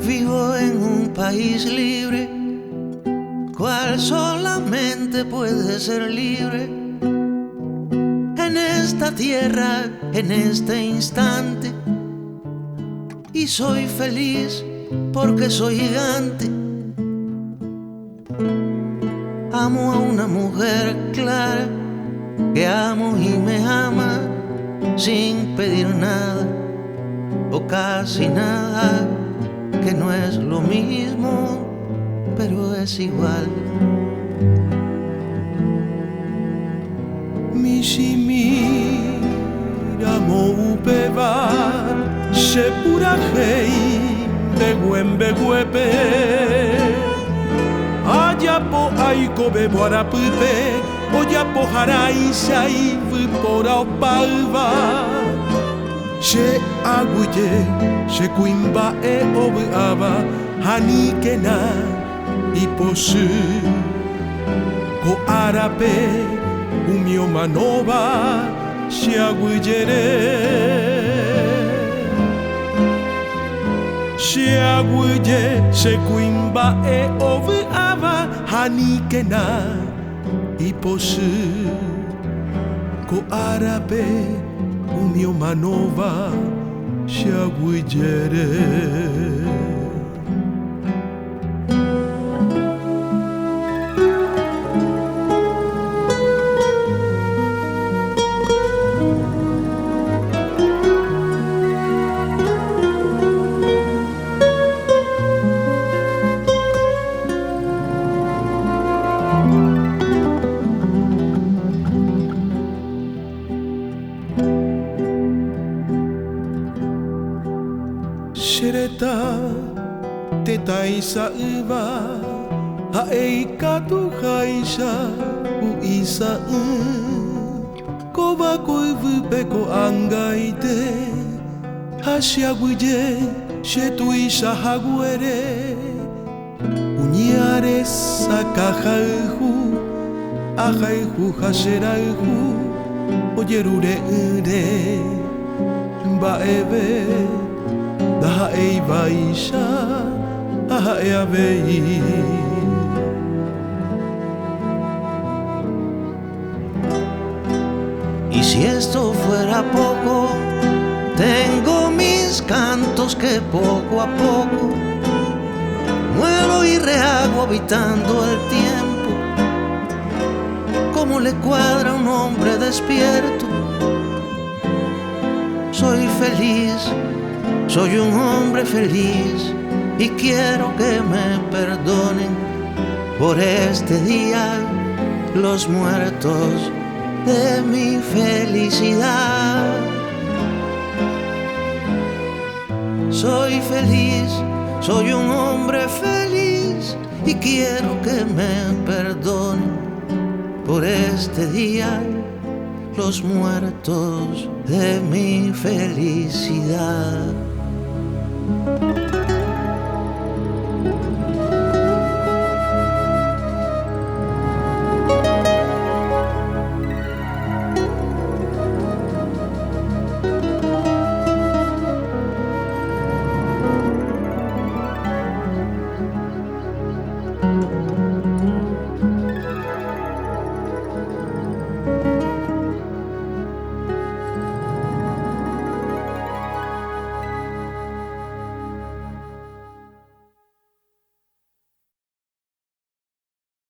Vivo en un país libre, cual solamente puede ser libre. En esta tierra, en este instante, y soy feliz porque soy gigante. Amo a una mujer clara que amo y me ama sin pedir nada o casi nada, que no es lo mismo, pero es igual. Mishimira moupevar Shepurahei Beguembeguepe Ayapo aiko beboarapupe Oyapo haraishai vipora opalva She aguye She kuimba e obuaba Hanikena Iposu Ko arape Umio manova She aguyere She aguye She kuimba e obuaba Hanikena Iposu Ko arape Umio manova She aguyere Shereta te taisa uva haeika tu haisha u isa koba koivu peko angaite hashiaguye shetu isha haguere uniare sakahaihu ahaihu hasheraihu oyerure ure baebe Daha ei vaisha, aha e avei. Y si esto fuera poco, tengo mis cantos que poco a poco muero y rehago habitando el tiempo. Como le cuadra a un hombre despierto. Soy feliz. Soy un hombre feliz y quiero que me perdonen por este día los muertos de mi felicidad. Soy feliz, soy un hombre feliz y quiero que me perdonen por este día los muertos de mi felicidad.